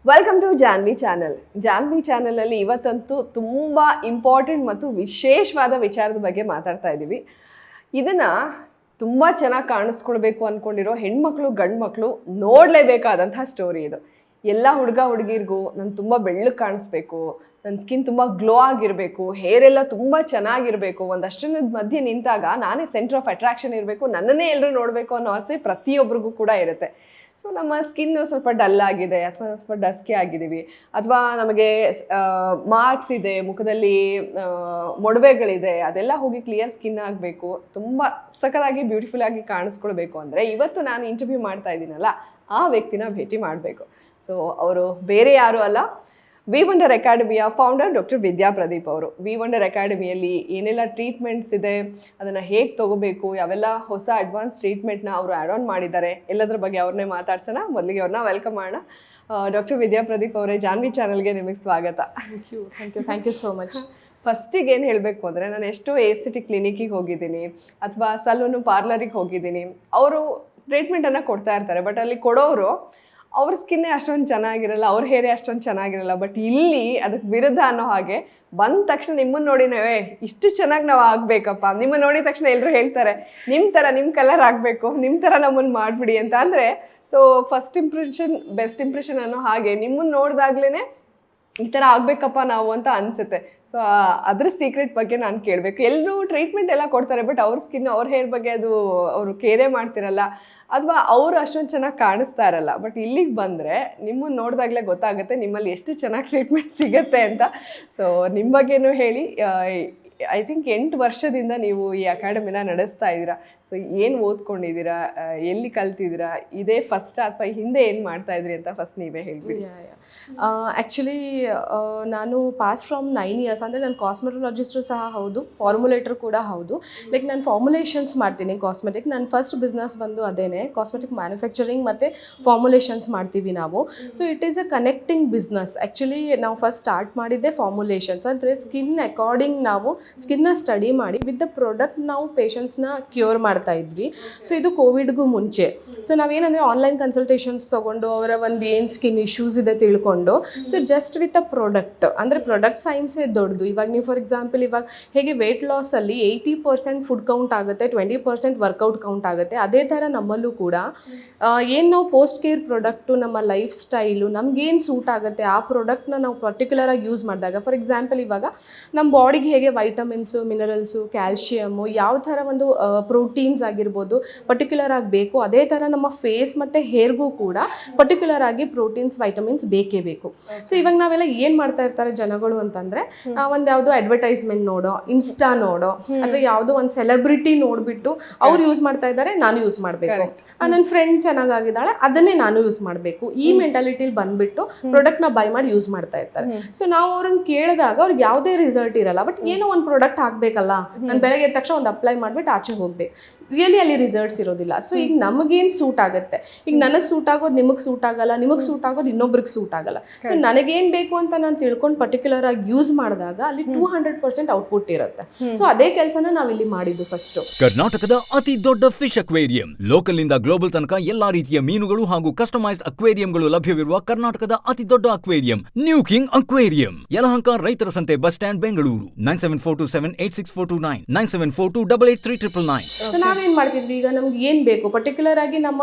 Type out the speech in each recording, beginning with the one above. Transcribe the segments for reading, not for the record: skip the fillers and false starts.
Welcome to Janvi channel. Janvi ಚಾನಲಲ್ಲಿ ಇವತ್ತಂತೂ ತುಂಬ ಇಂಪಾರ್ಟೆಂಟ್ ಮತ್ತು ವಿಶೇಷವಾದ ವಿಚಾರದ ಬಗ್ಗೆ ಮಾತಾಡ್ತಾ ಇದ್ದೀವಿ. ಇದನ್ನು ತುಂಬ ಚೆನ್ನಾಗಿ ಕಾಣಿಸ್ಕೊಳ್ಬೇಕು ಅಂದ್ಕೊಂಡಿರೋ ಹೆಣ್ಮಕ್ಳು ಗಂಡು ಮಕ್ಕಳು ನೋಡಲೇಬೇಕಾದಂಥ ಸ್ಟೋರಿ ಇದು. ಎಲ್ಲ ಹುಡುಗ ಹುಡುಗಿರ್ಗೂ ನಾನು ತುಂಬ ಬೆಳ್ಳಗೆ ಕಾಣಿಸ್ಬೇಕು, ನನ್ನ ಸ್ಕಿನ್ ತುಂಬ ಗ್ಲೋ ಆಗಿರಬೇಕು, ಹೇರ್ ಎಲ್ಲ ತುಂಬ ಚೆನ್ನಾಗಿರಬೇಕು, ಒಂದಷ್ಟು ಜನದ ಮಧ್ಯೆ ನಿಂತಾಗ ನಾನೇ ಸೆಂಟರ್ ಆಫ್ ಅಟ್ರಾಕ್ಷನ್ ಇರಬೇಕು, ನನ್ನನ್ನೇ ಎಲ್ಲರೂ ನೋಡಬೇಕು ಅನ್ನೋ ಆಸೆ ಪ್ರತಿಯೊಬ್ಬರಿಗೂ ಕೂಡ ಇರುತ್ತೆ. ಸೊ ನಮ್ಮ ಸ್ಕಿನ್ನು ಸ್ವಲ್ಪ ಡಲ್ ಆಗಿದೆ ಅಥವಾ ಸ್ವಲ್ಪ ಡಸ್ಕಿ ಆಗಿದ್ದೀವಿ, ಅಥವಾ ನಮಗೆ ಮಾರ್ಕ್ಸ್ ಇದೆ, ಮುಖದಲ್ಲಿ ಮೊಡವೆಗಳಿದೆ, ಅದೆಲ್ಲ ಹೋಗಿ ಕ್ಲಿಯರ್ ಸ್ಕಿನ್ ಆಗಬೇಕು, ತುಂಬ ಸಖತ್ತಾಗಿ ಬ್ಯೂಟಿಫುಲ್ ಆಗಿ ಕಾಣಿಸ್ಕೊಳ್ಬೇಕು ಅಂದರೆ ಇವತ್ತು ನಾನು ಇಂಟರ್ವ್ಯೂ ಮಾಡ್ತಾ ಇದ್ದೀನಲ್ಲ ಆ ವ್ಯಕ್ತಿನ ಭೇಟಿ ಮಾಡಬೇಕು. ಸೊ ಅವರು ಬೇರೆ ಯಾರು ಅಲ್ಲ, ವಿ ವಂಡರ್ ಅಕಾಡೆಮಿಯ ಫೌಂಡರ್ ಡಾಕ್ಟರ್ ವಿದ್ಯಾ ಪ್ರದೀಪ್ ಅವರು. ವಿ ವಂಡರ್ ಅಕಾಡೆಮಿಯಲ್ಲಿ ಏನೆಲ್ಲ ಟ್ರೀಟ್ಮೆಂಟ್ಸ್ ಇದೆ, ಅದನ್ನು ಹೇಗೆ ತೊಗೋಬೇಕು, ಯಾವೆಲ್ಲ ಹೊಸ ಅಡ್ವಾನ್ಸ್ ಟ್ರೀಟ್ಮೆಂಟ್ನ ಅವರು ಆ್ಯಡ್ ಆನ್ ಮಾಡಿದ್ದಾರೆ, ಎಲ್ಲದರ ಬಗ್ಗೆ ಅವ್ರನ್ನೇ ಮಾತಾಡ್ಸೋಣ. ಮೊದಲಿಗೆ ಅವ್ರನ್ನ ವೆಲ್ಕಮ್ ಮಾಡೋಣ. ಡಾಕ್ಟರ್ ವಿದ್ಯಾ ಪ್ರದೀಪ್ ಅವರೇ, ಜಾನ್ವಿ ಚಾನಲ್ಗೆ ನಿಮಗೆ ಸ್ವಾಗತ. Thank you so much. ಫಸ್ಟಿಗೆ ಏನು ಹೇಳಬೇಕು ಅಂದರೆ, ನಾನು ಎಷ್ಟೋ ಎಸ್ಥೆಟಿಕ್ ಕ್ಲಿನಿಕ್ಕಿಗೆ ಹೋಗಿದ್ದೀನಿ ಅಥವಾ ಸಲೂನು ಪಾರ್ಲರಿಗೆ ಹೋಗಿದ್ದೀನಿ. ಅವರು ಟ್ರೀಟ್ಮೆಂಟನ್ನು ಕೊಡ್ತಾ ಇರ್ತಾರೆ, ಬಟ್ ಅಲ್ಲಿ ಕೊಡೋರು ಅವ್ರ ಸ್ಕಿನ್ನೇ ಅಷ್ಟೊಂದು ಚೆನ್ನಾಗಿರಲ್ಲ, ಅವ್ರ ಹೇರೇ ಅಷ್ಟೊಂದು ಚೆನ್ನಾಗಿರಲ್ಲ. ಬಟ್ ಇಲ್ಲಿ ಅದಕ್ಕೆ ವಿರುದ್ಧ ಅನ್ನೋ ಹಾಗೆ ಬಂದ ತಕ್ಷಣ ನಿಮ್ಮನ್ನು ನೋಡಿ ನಾವೇ ಇಷ್ಟು ಚೆನ್ನಾಗಿ ನಾವು ಆಗಬೇಕಪ್ಪ, ನಿಮ್ಮನ್ನು ನೋಡಿದ ತಕ್ಷಣ ಎಲ್ಲರೂ ಹೇಳ್ತಾರೆ ನಿಮ್ಮ ಥರ ನಿಮ್ಮ ಕಲರ್ ಆಗಬೇಕು, ನಿಮ್ಮ ಥರ ನಮ್ಮನ್ನು ಮಾಡಿಬಿಡಿ ಅಂತ. ಅಂದರೆ so first impression best impression ಅನ್ನೋ ಹಾಗೆ ನಿಮ್ಮನ್ನು ನೋಡಿದಾಗ್ಲೇ ಈ ಥರ ಆಗಬೇಕಪ್ಪ ನಾವು ಅಂತ ಅನಿಸುತ್ತೆ. ಸೊ ಅದ್ರ ಸೀಕ್ರೆಟ್ ಬಗ್ಗೆ ನಾನು ಕೇಳಬೇಕು. ಎಲ್ಲರೂ ಟ್ರೀಟ್ಮೆಂಟ್ ಎಲ್ಲ ಕೊಡ್ತಾರೆ, ಬಟ್ ಅವ್ರ ಸ್ಕಿನ್ ಅವ್ರ ಹೇರ್ ಬಗ್ಗೆ ಅದು ಅವರು ಕೇರೇ ಮಾಡ್ತಿರಲ್ಲ, ಅಥವಾ ಅವರು ಅಷ್ಟೊಂದು ಚೆನ್ನಾಗಿ ಕಾಣಿಸ್ತಾ ಇರಲ್ಲ. ಬಟ್ ಇಲ್ಲಿಗೆ ಬಂದರೆ ನಿಮ್ಮನ್ನು ನೋಡಿದಾಗಲೇ ಗೊತ್ತಾಗುತ್ತೆ ನಿಮ್ಮಲ್ಲಿ ಎಷ್ಟು ಚೆನ್ನಾಗಿ ಟ್ರೀಟ್ಮೆಂಟ್ ಸಿಗುತ್ತೆ ಅಂತ. ಸೊ ನಿಮ್ಮ ಬಗ್ಗೆನೂ ಹೇಳಿ. ಐ ಥಿಂಕ್ 8 ವರ್ಷದಿಂದ ನೀವು ಈ ಅಕಾಡೆಮಿನ ನಡೆಸ್ತಾ ಇದ್ದೀರಾ. ಸೊ ಏನು ಓದ್ಕೊಂಡಿದ್ದೀರಾ, ಎಲ್ಲಿ ಕಲ್ತಿದ್ದೀರಾ, ಇದೇ ಫಸ್ಟ್ ಅಥವಾ ಹಿಂದೆ ಏನು ಮಾಡ್ತಾ ಇದ್ರಿ ಅಂತ ಫಸ್ಟ್ ನೀವೇ ಹೇಳ್ಬಿಡಿ. ಆ್ಯಕ್ಚುಲಿ ನಾನು ಪಾಸ್ ಫ್ರಮ್ 9 ಇಯರ್ಸ್, ಅಂದರೆ ನಾನು ಕಾಸ್ಮೆಟೊಲಾಜಿಸ್ಟು ಸಹ ಹೌದು, ಫಾರ್ಮುಲೇಟರ್ ಕೂಡ ಹೌದು. ಲೈಕ್ ನಾನು ಫಾರ್ಮುಲೇಷನ್ಸ್ ಮಾಡ್ತೀನಿ ಕಾಸ್ಮೆಟಿಕ್. ನನ್ನ ಫಸ್ಟ್ ಬಿಸ್ನೆಸ್ ಬಂದು ಅದೇನೆ, ಕಾಸ್ಮೆಟಿಕ್ ಮ್ಯಾನುಫ್ಯಾಕ್ಚರಿಂಗ್ ಮತ್ತು ಫಾರ್ಮುಲೇಷನ್ಸ್ ಮಾಡ್ತೀವಿ ನಾವು. So it is a connecting business. Actually ನಾವು ಫಸ್ಟ್ ಸ್ಟಾರ್ಟ್ ಮಾಡಿದ್ದೆ ಫಾರ್ಮುಲೇಷನ್ಸ್, ಅಂದರೆ ಸ್ಕಿನ್ ಅಕಾರ್ಡಿಂಗ್ ನಾವು ಸ್ಕಿನ್ನ ಸ್ಟಡಿ ಮಾಡಿ ವಿತ್ ದ ಪ್ರಾಡಕ್ಟ್ ನಾವು ಪೇಷಂಟ್ಸ್ನ ಕ್ಯೂರ್ ಮಾಡ್ತಾ ಇದ್ವಿ. ಸೊ ಇದು ಕೋವಿಡ್ಗೂ ಮುಂಚೆ. ಸೊ ನಾವೇನಂದರೆ ಆನ್ಲೈನ್ ಕನ್ಸಲ್ಟೇಷನ್ಸ್ ತೊಗೊಂಡು ಅವರ ಒಂದು ಏನು ಸ್ಕಿನ್ ಇಶ್ಯೂಸ್ ಇದೆ ತಿಳ್ಕೊಂಡು, so just with a product, ಅಂದರೆ ಪ್ರಾಡಕ್ಟ್ ಸೈನ್ಸೇ ದೊಡ್ಡದು. ಇವಾಗ ನೀವು ಫಾರ್ ಎಕ್ಸಾಂಪಲ್ ಇವಾಗ ಹೇಗೆ ವೇಟ್ ಲಾಸಲ್ಲಿ 80% ಫುಡ್ ಕೌಂಟ್ ಆಗುತ್ತೆ, 20% ವರ್ಕೌಟ್ ಕೌಂಟ್ ಆಗುತ್ತೆ, ಅದೇ ಥರ ನಮ್ಮಲ್ಲೂ ಕೂಡ ಏನು ನಾವು ಪೋಸ್ಟ್ ಕೇರ್ ಪ್ರಾಡಕ್ಟು, ನಮ್ಮ ಲೈಫ್ ಸ್ಟೈಲು, ನಮಗೇನು ಸೂಟ್ ಆಗುತ್ತೆ ಆ ಪ್ರಾಡಕ್ಟ್ನ ನಾವು ಪರ್ಟಿಕ್ಯುಲರಾಗಿ ಯೂಸ್ ಮಾಡಿದಾಗ, ಫಾರ್ ಎಕ್ಸಾಂಪಲ್ ಇವಾಗ ನಮ್ಮ ಬಾಡಿಗೆ ಹೇಗೆ ವೈಟಮಿನ್ಸು, ಮಿನರಲ್ಸು, ಕ್ಯಾಲ್ಶಿಯಮು, ಯಾವ ಥರ ಒಂದು ಪ್ರೋಟೀನ್ಸ್ ಆಗಿರ್ಬೋದು ಪರ್ಟಿಕ್ಯುಲರ್ ಆಗಿ ಬೇಕು, ಅದೇ ಥರ ನಮ್ಮ ಫೇಸ್ ಮತ್ತು ಹೇರ್ಗೂ ಕೂಡ ಪರ್ಟಿಕ್ಯುಲರ್ ಆಗಿ ಪ್ರೋಟೀನ್ಸ್, ವೈಟಮಿನ್ಸ್ ಬೇಕೇ ಬೇಕು. ಸೊ ಇವಾಗ ನಾವೆಲ್ಲ ಏನು ಮಾಡ್ತಾ ಇರ್ತಾರೆ ಜನಗಳು ಅಂತಂದರೆ, ಒಂದು ಯಾವುದೋ ಅಡ್ವರ್ಟೈಸ್ಮೆಂಟ್ ನೋಡೋ, ಇನ್ಸ್ಟಾ ನೋಡೋ, ಅಥವಾ ಯಾವುದೋ ಒಂದು ಸೆಲೆಬ್ರಿಟಿ ನೋಡಿಬಿಟ್ಟು ಅವ್ರು ಯೂಸ್ ಮಾಡ್ತಾ ಇದ್ದಾರೆ, ನಾನು ಯೂಸ್ ಮಾಡಬೇಕು, ನನ್ನ ಫ್ರೆಂಡ್ ಚೆನ್ನಾಗಿದ್ದಾಳೆ ಅದನ್ನೇ ನಾನು ಯೂಸ್ ಮಾಡಬೇಕು, ಈ ಮೆಂಟಾಲಿಟಿಲಿ ಬಂದುಬಿಟ್ಟು ಪ್ರಾಡಕ್ಟ್ನ ಬೈ ಮಾಡಿ ಯೂಸ್ ಮಾಡ್ತಾ ಇರ್ತಾರೆ. ಸೊ ನಾವು ಅವ್ರನ್ನ ಕೇಳಿದಾಗ ಅವ್ರಿಗೆ ಯಾವುದೇ ರಿಸಲ್ಟ್ ಇರಲ್ಲ, ಬಟ್ ಏನೋ ಒಂದು ಪ್ರಾಡಕ್ಟ್ ಹಾಕಬೇಕಲ್ಲ, ನಾನು ಬೆಳಗ್ಗೆ ಎದ್ದ ತಕ್ಷಣ ಒಂದು ಅಪ್ಲೈ ಮಾಡಿಬಿಟ್ಟು ಆಚೆ ಹೋಗ್ಬೇಕು, ರಿಯಲಿ ಅಲ್ಲಿ ರಿಸಲ್ಟ್ಸ್ ಇರೋದಿಲ್ಲ. ಸೊ ಈಗ ನಮಗೇನು ಸೂಟ್ ಆಗುತ್ತೆ, ಈಗ ನನಗೆ ಸೂಟ್ ಆಗೋದು ನಿಮಗೆ ಸೂಟ್ ಆಗಲ್ಲ, ನಿಮಗೆ ಸೂಟ್ ಆಗೋದು ಇನ್ನೊಬ್ರಿಗೆ ಸೂಟ್ ಆಗಲ್ಲ. ಸೊ ನನಗೇನು ಬೇಕು ಅಂತ ನಾನು ತಿಳ್ಕೊಂಡು ಪರ್ಟಿಕ್ಯುಲರ್ ಆಗಿ ಯೂಸ್ ಮಾಡಿದಾಗ ಅಲ್ಲಿ 200% ಔಟ್ಪುಟ್ ಇರುತ್ತೆ. ಸೊ ಅದೇ ಕೆಲಸನ ನಾವು ಇಲ್ಲಿ ಮಾಡಿದ್ದು ಫಸ್ಟ್. ಕರ್ನಾಟಕದ ಅತಿ ದೊಡ್ಡ ಫಿಶ್ ಅಕ್ವೇರಿಯಂ, ಲೋಕಲ್ ನಿಂದ ಗ್ಲೋಬಲ್ ತನಕ ಎಲ್ಲಾ ರೀತಿಯ ಮೀನುಗಳು ಹಾಗೂ ಕಸ್ಟಮೈಸ್ಡ್ ಅಕ್ವೇರಿಯಂಗಳು ಲಭ್ಯವಿರುವ ಕರ್ನಾಟಕದ ಅತಿ ದೊಡ್ಡ aquarium new king aquarium, Yelahanka ರೈತರ ಸಂತೆ ಬಸ್ ಸ್ಟ್ಯಾಂಡ್, ಬೆಂಗಳೂರು. 9742786429 9742883999. ಸೊ ನಾವೇನು ಮಾಡ್ತಿದ್ವಿ, ಈಗ ನಮ್ಗೆ ಏನು ಬೇಕು ಪರ್ಟಿಕ್ಯುಲರ್ ಆಗಿ ನಮ್ಮ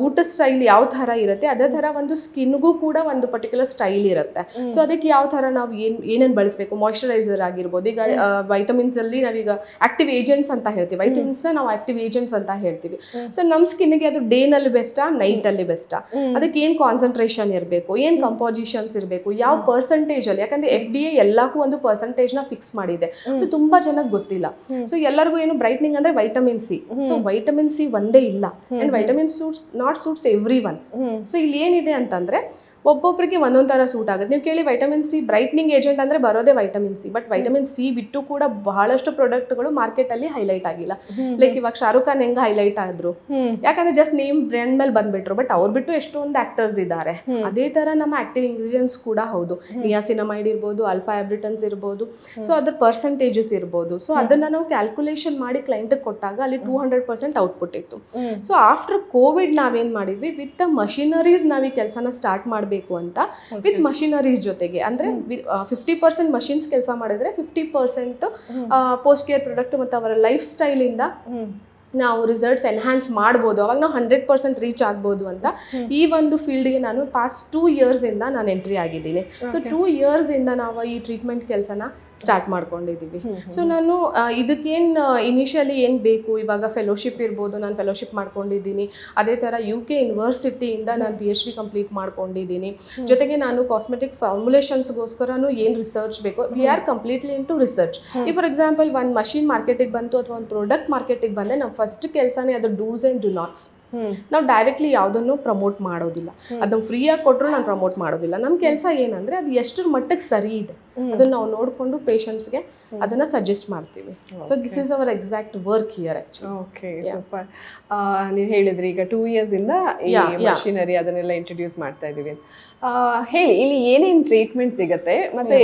ಊಟ ಸ್ಟೈಲ್ ಯಾವ ಥರ ಇರುತ್ತೆ, ಅದೇ ಥರ ಒಂದು ಸ್ಕಿನ್ಗೂ ಕೂಡ ಒಂದು ಪರ್ಟಿಕ್ಯುಲರ್ ಸ್ಟೈಲ್ ಇರುತ್ತೆ. ಸೊ ಅದಕ್ಕೆ ಯಾವ ಥರ ನಾವು ಏನೇನು ಬಳಸಬೇಕು, ಮಾಯ್ಶ್ಚರೈಸರ್ ಆಗಿರ್ಬೋದು. ಈಗ ವೈಟಮಿನ್ಸಲ್ಲಿ ನಾವೀಗ ಆಕ್ಟಿವ್ ಏಜೆಂಟ್ಸ್ ಅಂತ ಹೇಳ್ತೀವಿ, ವೈಟಮಿನ್ಸ್ನ ನಾವು ಆಕ್ಟಿವ್ ಏಜೆಂಟ್ಸ್ ಅಂತ ಹೇಳ್ತೀವಿ. ಸೊ ನಮ್ಮ ಸ್ಕಿನ್ಗೆ ಅದು ಡೇನಲ್ಲಿ ಬೆಸ್ಟಾ, ನೈಟಲ್ಲಿ ಬೆಸ್ಟಾ, ಅದಕ್ಕೆ ಏನು ಕಾನ್ಸಂಟ್ರೇಷನ್ ಇರಬೇಕು, ಏನು ಕಂಪೋಸಿಷನ್ಸ್ ಇರಬೇಕು, ಯಾವ ಪರ್ಸೆಂಟೇಜಲ್ಲಿ, ಯಾಕಂದರೆ FDA ಎಲ್ಲಕ್ಕೂ ಒಂದು ಪರ್ಸೆಂಟೇಜ್ನ ಫಿಕ್ಸ್ ಮಾಡಿದೆ, ಅದು ತುಂಬ ಜನಕ್ಕೆ ಗೊತ್ತಿಲ್ಲ. ಸೊ ಎಲ್ಲರಿಗೂ ಏನು ಬ್ರೈಟ್ನಿಂಗ್ ಅಂದರೆ vitamin C. So vitamin C ಒಂದೇ ಇಲ್ಲ, and vitamin suits every one. So ಇಲ್ಲಿ ಏನಿದೆ ಅಂತಂದ್ರೆ ಒಬ್ಬೊಬ್ಬರಿಗೆ ಒಂದೊಂದು ಥರ ಸೂಟ್ ಆಗುತ್ತೆ. ನೀವು ಕೇಳಿ ವೈಟಮಿನ್ ಸಿ ಬ್ರೈಟ್ನಿಂಗ್ ಏಜೆಂಟ್ ಅಂದರೆ ಬರೋದೇ vitamin C, but vitamin C ಬಿಟ್ಟು ಕೂಡ ಬಹಳಷ್ಟು ಪ್ರಾಡಕ್ಟ್ಗಳು ಮಾರ್ಕೆಟಲ್ಲಿ ಹೈಲೈಟ್ ಆಗಿಲ್ಲ. ಲೈಕ್ ಇವಾಗ ಶಾರುಖ್ ಖಾನ್ ಹೆಂಗೆ ಹೈಲೈಟ್ ಆದ್ರು, ಯಾಕಂದ್ರೆ ಜಸ್ಟ್ ನೇಮ್ ಬ್ರ್ಯಾಂಡ್ ಮೇಲೆ ಬಂದ್ಬಿಟ್ರು, ಬಟ್ ಅವ್ರು ಬಿಟ್ಟು ಎಷ್ಟೊಂದು ಆಕ್ಟರ್ಸ್ ಇದ್ದಾರೆ. ಅದೇ ಥರ ನಮ್ಮ ಆಕ್ಟಿವ್ ಇಂಗ್ರೀಡಿಯೆಂಟ್ಸ್ ಕೂಡ ಹೌದು, ನಿಯಾಸಿನಮೈಡ್ ಇರ್ಬೋದು, ಅಲ್ಫಾ ಹ್ಯಾಬ್ರಿಟನ್ಸ್ ಇರ್ಬೋದು, ಸೊ ಅದ್ರ ಪರ್ಸೆಂಟೇಜಸ್ ಇರ್ಬೋದು. ಸೊ ಅದನ್ನು ನಾವು ಕ್ಯಾಲ್ಕುಲೇಷನ್ ಮಾಡಿ ಕ್ಲೈಂಟಿಗೆ ಕೊಟ್ಟಾಗ ಅಲ್ಲಿ 200% ಔಟ್ಪುಟ್ ಇತ್ತು. ಸೊ ಆಫ್ಟರ್ ಕೋವಿಡ್ ನಾವೇನು ಮಾಡಿದ್ವಿ, ವಿತ್ ದ ಮಷಿನರೀಸ್ ನಾವು ಈ ಕೆಲಸನ ಸ್ಟಾರ್ಟ್ ಮಾಡಬೇಕು ಮಾಡಬೇಕು ಅಂತ ವಿತ್ ಮಷಿನರೀಸ್ ಜೊತೆಗೆ. ಅಂದರೆ 50% ಮಷಿನ್ಸ್ ಕೆಲಸ ಮಾಡಿದ್ರೆ 50% ಪೋಸ್ಟ್ ಕೇರ್ ಪ್ರಾಡಕ್ಟ್ ಮತ್ತು ಅವರ ಲೈಫ್ ಸ್ಟೈಲಿಂದ ನಾವು ರಿಸಲ್ಟ್ಸ್ ಎನ್ಹ್ಯಾನ್ಸ್ ಮಾಡ್ಬೋದು, ಅವಾಗ ನಾವು 100% ರೀಚ್ ಆಗ್ಬೋದು ಅಂತ ಈ ಒಂದು ಫೀಲ್ಡ್ಗೆ ನಾನು ಪಾಸ್ಟ್ 2 ಇಯರ್ಸಿಂದ ನಾನು ಎಂಟ್ರಿ ಆಗಿದ್ದೀನಿ. ಸೊ 2 ಇಯರ್ಸಿಂದ ನಾವು ಈ ಟ್ರೀಟ್ಮೆಂಟ್ ಕೆಲಸನ ಸ್ಟಾರ್ಟ್ ಮಾಡ್ಕೊಂಡಿದ್ದೀವಿ. ಸೊ ನಾನು ಇದಕ್ಕೇನು ಇನಿಷಿಯಲಿ ಏನು ಬೇಕು, ಇವಾಗ ಫೆಲೋಶಿಪ್ ಇರ್ಬೋದು, ನಾನು ಫೆಲೋಶಿಪ್ ಮಾಡ್ಕೊಂಡಿದ್ದೀನಿ. ಅದೇ ಥರ UK ಯೂನಿವರ್ಸಿಟಿಯಿಂದ ನಾನು PhD ಕಂಪ್ಲೀಟ್ ಮಾಡ್ಕೊಂಡಿದ್ದೀನಿ. ಜೊತೆಗೆ ನಾನು ಕಾಸ್ಮೆಟಿಕ್ ಫಾರ್ಮುಲೇಷನ್ಸ್ಗೋಸ್ಕರನೂ ಏನು ರಿಸರ್ಚ್ ಬೇಕು, we are completely into research. ಈ ಫಾರ್ ಎಕ್ಸಾಂಪಲ್ ಒಂದು ಮಷಿನ್ ಮಾರ್ಕೆಟಿಗೆ ಬಂತು ಅಥವಾ ಒಂದು ಪ್ರಾಡಕ್ಟ್ ಮಾರ್ಕೆಟಿಗೆ ಬಂದರೆ ನಮ್ಮ ಫಸ್ಟ್ ಕೆಲಸನೇ ಅದು ಡೂಸ್ ಆ್ಯಂಡ್ ಡು ನಾಟ್ಸ್. ನಾವು ಡೈರೆಕ್ಟ್ಲಿ ಯಾವುದನ್ನು ಪ್ರಮೋಟ್ ಮಾಡೋದಿಲ್ಲ, ಅದನ್ನು ಫ್ರೀಯಾಗಿ ಕೊಟ್ಟರು ನಾನು ಪ್ರಮೋಟ್ ಮಾಡೋದಿಲ್ಲ. ನಮ್ಮ ಕೆಲಸ ಏನಂದರೆ ಅದು ಎಷ್ಟರ ಮಟ್ಟಿಗೆ ಸರಿ ಇದೆ ಅದನ್ನು ನಾವು ನೋಡಿಕೊಂಡು ಪೇಷಂಟ್ಸ್ಗೆ ಅದನ್ನು ಸಜೆಸ್ಟ್ ಮಾಡ್ತೀವಿ. So this is our exact work here actually. Okay, super. ನೀವು ಹೇಳಿದ್ರಿ ಈಗ 2 ಇಯರ್ಸಿಂದ ಈ ಮಷಿನರಿ ಅದನ್ನೆಲ್ಲ ಇಂಟ್ರೊಡ್ಯೂಸ್ ಮಾಡ್ತಾ ಇದ್ದೀವಿ. ಹೇಳಿ, ಇಲ್ಲಿ ಏನೇನು ಟ್ರೀಟ್ಮೆಂಟ್ ಸಿಗುತ್ತೆ, ಮತ್ತೆ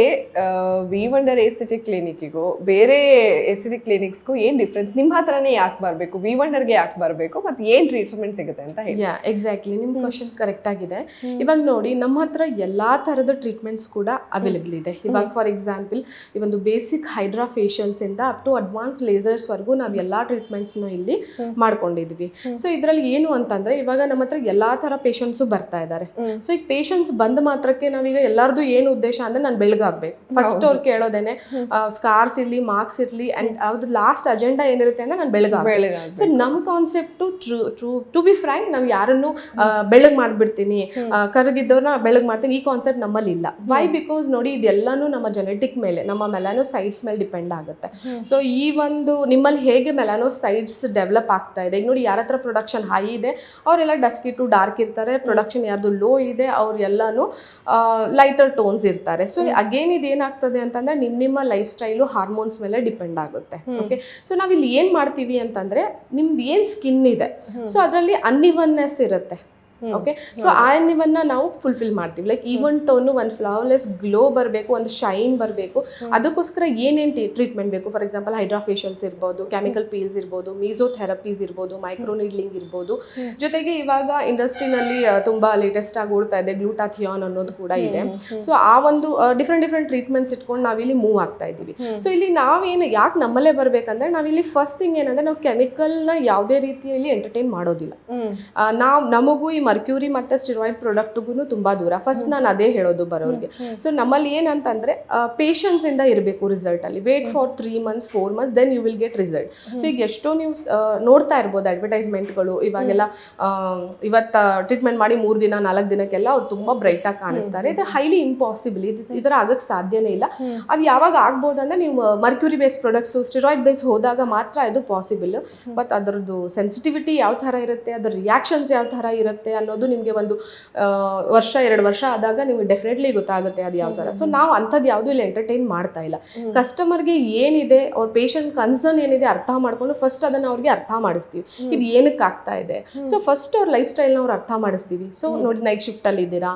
ವಿ ವಂಡರ್ ಎಸ್ಥೆಟಿಕ್ ಕ್ಲಿನಿಕ್ಕಿಗೂ ಬೇರೆ ಎಸ್ಥೆಟಿಕ್ ಕ್ಲಿನಿಕ್ಸ್ಗೂ ಏನು ಡಿಫ್ರೆನ್ಸ್? ನಿಮ್ಮ ಹತ್ರನೇ ಯಾಕೆ ಬರಬೇಕು, ವಿ ವಂಡರ್ಗೆ ಯಾಕೆ ಬರಬೇಕು, ಮತ್ತು ಏನು ಟ್ರೀಟ್ಮೆಂಟ್ ಸಿಗುತ್ತೆ ಅಂತ ಹೇಳಿ. ಎಕ್ಸಾಕ್ಟ್ಲಿ, ನಿಮ್ಮ ಕ್ವಶನ್ ಕರೆಕ್ಟ್ ಆಗಿದೆ. ಇವಾಗ ನೋಡಿ, ನಮ್ಮ ಹತ್ರ ಎಲ್ಲ ಥರದ ಟ್ರೀಟ್ಮೆಂಟ್ಸ್ ಕೂಡ ಅವೈಲೇಬಲ್ ಇದೆ. ಇವಾಗ ಫಾರ್ ಎಕ್ಸಾಂಪಲ್ ಈ ಒಂದು ಬೇಸಿಕ್ ಹೈಡ್ರಾ ಫೇಶಿಯಲ್ಸ್ ಇಂದ ಅಪ್ ಟು ಅಡ್ವಾನ್ಸ್ ಲೇಸರ್ಸ್ವರೆಗೂ ನಾವು ಎಲ್ಲ ಟ್ರೀಟ್ಮೆಂಟ್ಸ್ನು ಇಲ್ಲಿ ಮಾಡ್ಕೊಂಡಿದ್ವಿ. ಸೊ ಇದರಲ್ಲಿ ಏನು ಅಂತಂದರೆ, ಇವಾಗ ನಮ್ಮ ಹತ್ರ ಎಲ್ಲ ಥರ ಪೇಷಂಟ್ಸು ಬರ್ತಾ ಇದ್ದಾರೆ. ಸೊ ಈಗ ಪೇಷಂಟ್ಸ್ ಬಂದ ಮಾತ್ರಕ್ಕೆ ನಾವೀಗ ಎಲ್ಲರದು ಏನು ಉದ್ದೇಶ ಅಂದರೆ ನಾನು ಬೆಳಗಾಗಬೇಕು. ಫಸ್ಟ್ ಅವ್ರು ಕೇಳೋದೇನೆ ಸ್ಕಾರ್ಸ್ ಇರಲಿ, ಮಾರ್ಕ್ಸ್ ಇರಲಿ, ಆ್ಯಂಡ್ ಅವ್ರದ್ದು ಲಾಸ್ಟ್ ಅಜೆಂಡಾ ಏನಿರುತ್ತೆ ಅಂದರೆ ನಾನು ಬೆಳಗಾಗಬೇಕು. ಸೊ ನಮ್ಮ ಕಾನ್ಸೆಪ್ಟು ಟು ಬಿ ಫ್ರ್ಯಾಂಕ್, ನಾವು ಯಾರನ್ನು ಬೆಳಗ್ಗೆ ಮಾಡಿಬಿಡ್ತೀನಿ, ಕರಗಿದ್ದವ್ರನ್ನ ಬೆಳಗ್ಗೆ ಮಾಡ್ತೀನಿ, ಈ ಕಾನ್ಸೆಪ್ಟ್ ನಮ್ಮಲ್ಲಿ ಇಲ್ಲ. ವೈ? ಬಿಕಾಸ್ ನೋಡಿ, ಇದೆಲ್ಲನೂ ನಮ್ಮ ಜೆನೆಟಿಕ್ ಮೇಲೆ, ನಮ್ಮ ಮೆಲಾನೋಸೈಟ್ಸ್ ಮೇಲೆ ಡಿಪೆಂಡ್ ಆಗುತ್ತೆ. ಸೊ ಈ ಒಂದು ನಿಮ್ಮಲ್ಲಿ ಹೇಗೆ ಮೆಲಾನೋಸೈಟ್ಸ್ ಡೆವಲಪ್ ಆಗ್ತಾ ಇದೆ, ಈಗ ನೋಡಿ ಯಾರ ಹತ್ರ ಪ್ರೊಡಕ್ಷನ್ ಹೈ ಇದೆ ಅವರೆಲ್ಲ ಡಸ್ಕಿ ಟು ಡಾರ್ಕ್ ಇರ್ತಾರೆ, ಪ್ರೊಡಕ್ಷನ್ ಯಾರ್ದು ಲೋ ಇದೆ ಅವರೆಲ್ಲನೂ ಲೈಟರ್ ಟೋನ್ಸ್ ಇರ್ತಾರೆ. ಸೊ ಅಗೇನ್ ಇದೇನಾಗ್ತದೆ ಅಂತಂದರೆ ನಿಮ್ಮ ಲೈಫ್ ಸ್ಟೈಲು ಹಾರ್ಮೋನ್ಸ್ ಮೇಲೆ ಡಿಪೆಂಡ್ ಆಗುತ್ತೆ. ಓಕೆ, ಸೊ ನಾವಿಲ್ಲಿ ಏನು ಮಾಡ್ತೀವಿ ಅಂತಂದರೆ, ನಿಮ್ದು ಏನು ಸ್ಕಿನ್ ಇದೆ ಸೊ ಅದರಲ್ಲಿ ಅನ್ಇವನ್ನೆಸ್ ಇರುತ್ತೆ. ಓಕೆ, ಸೊ ಆ ಅನ್ನಿವನ್ನ ನಾವು ಫುಲ್ಫಿಲ್ ಮಾಡ್ತೀವಿ. ಲೈಕ್ ಈವನ್ ಟೋನು, ಒಂದು ಫ್ಲawless ಗ್ಲೋ ಬರಬೇಕು, ಒಂದು ಶೈನ್ ಬರಬೇಕು. ಅದಕ್ಕೋಸ್ಕರ ಏನೇನು ಟ್ರೀಟ್ಮೆಂಟ್ ಬೇಕು, ಫಾರ್ ಎಕ್ಸಾಂಪಲ್ ಹೈಡ್ರಾ ಫೇಶಿಯಲ್ಸ್ ಇರ್ಬೋದು, ಕೆಮಿಕಲ್ ಪೀಲ್ಸ್ ಇರ್ಬೋದು, ಮೀಸೋಥೆರಪೀಸ್ ಇರ್ಬೋದು, ಮೈಕ್ರೋ ನೀಡ್ಲಿಂಗ್ ಇರ್ಬೋದು. ಜೊತೆಗೆ ಇವಾಗ ಇಂಡಸ್ಟ್ರಿನಲ್ಲಿ ತುಂಬ ಲೇಟೆಸ್ಟ್ ಆಗಿ ಓಡ್ತಾ ಇದೆ ಗ್ಲೂಟಾಥಿಯಾನ್ ಅನ್ನೋದು ಕೂಡ ಇದೆ. ಸೊ ಆ ಒಂದು ಡಿಫ್ರೆಂಟ್ ಟ್ರೀಟ್ಮೆಂಟ್ಸ್ ಇಟ್ಕೊಂಡು ನಾವಿಲ್ಲಿ ಮೂವ್ ಆಗ್ತಾ ಇದ್ದೀವಿ. ಸೊ ಇಲ್ಲಿ ನಾವೇನು ಯಾಕೆ ನಮ್ಮಲ್ಲೇ ಬರಬೇಕಂದ್ರೆ, ನಾವಿಲ್ಲಿ ಫಸ್ಟ್ ಥಿಂಗ್ ಏನಂದರೆ, ನಾವು ಕೆಮಿಕಲ್ನ ಯಾವುದೇ ರೀತಿಯಲ್ಲಿ ಎಂಟರ್ಟೈನ್ ಮಾಡೋದಿಲ್ಲ. ನಮಗೂ ಈ ಮರ್ಕ್ಯೂರಿ ಮತ್ತು ಸ್ಟಿರಾಯ್ಡ್ ಪ್ರಾಡಕ್ಟ್ಗೂ ತುಂಬ ದೂರ. ಫಸ್ಟ್ ನಾನು ಅದೇ ಹೇಳೋದು ಬರೋರಿಗೆ. ಸೊ ನಮ್ಮಲ್ಲಿ ಏನಂತಂದರೆ, ಪೇಷನ್ಸಿಂದ ಇರಬೇಕು ರಿಸಲ್ಟಲ್ಲಿ. Wait for 3 months 4 months, then you will get result. So ಈಗ ಎಷ್ಟೋ ನೀವು ನೋಡ್ತಾ ಇರ್ಬೋದು ಅಡ್ವರ್ಟೈಸ್ಮೆಂಟ್ಗಳು, ಇವಾಗೆಲ್ಲ ಇವತ್ತು ಟ್ರೀಟ್ಮೆಂಟ್ ಮಾಡಿ 3 ದಿನ 4 ದಿನಕ್ಕೆಲ್ಲ ಅವ್ರು ತುಂಬ ಬ್ರೈಟಾಗಿ ಕಾಣಿಸ್ತಾರೆ. ಇದು ಹೈಲಿ ಇಂಪಾಸಿಬಲ್, ಇದರ ಆಗಕ್ಕೆ ಸಾಧ್ಯನೇ ಇಲ್ಲ. ಅದು ಯಾವಾಗ ಆಗ್ಬೋದು ಅಂದರೆ, ನೀವು mercury base products, steroid base ಹೋದಾಗ ಮಾತ್ರ ಇದು ಪಾಸಿಬಲ್. ಬಟ್ ಅದರದ್ದು ಸೆನ್ಸಿಟಿವಿಟಿ ಯಾವ ಥರ ಇರುತ್ತೆ, ಅದರ ರಿಯಾಕ್ಷನ್ಸ್ ಯಾವ ಥರ ಇರುತ್ತೆ ಅನ್ನೋದು ನಿಮಗೆ ಒಂದು 1-2 ವರ್ಷ ಆದಾಗ ನಿಮಗೆ ಡೆಫಿನೆಟ್ಲಿ ಗೊತ್ತಾಗುತ್ತೆ ಅದು ಯಾವ ಥರ. ಸೊ ನಾವು ಅಂಥದ್ದು ಯಾವುದೂ ಇಲ್ಲಿ ಎಂಟರ್ಟೈನ್ ಮಾಡ್ತಾ ಇಲ್ಲ. ಕಸ್ಟಮರ್ಗೆ ಏನಿದೆ, ಅವ್ರ ಪೇಷಂಟ್ ಕನ್ಸರ್ನ್ ಏನಿದೆ ಅರ್ಥ ಮಾಡ್ಕೊಂಡು ಫಸ್ಟ್ ಅದನ್ನು ಅವ್ರಿಗೆ ಅರ್ಥ ಮಾಡಿಸ್ತೀವಿ, ಇದು ಏನಕ್ಕೆ ಆಗ್ತಾ ಇದೆ. ಸೊ ಫಸ್ಟ್ ಅವ್ರ ಲೈಫ್ ಸ್ಟೈಲ್ನ ಅವ್ರು ಅರ್ಥ ಮಾಡಿಸ್ತೀವಿ. ಸೊ ನೋಡಿ, ನೈಟ್ ಶಿಫ್ಟಲ್ಲಿ ಇದ್ದೀರಾ,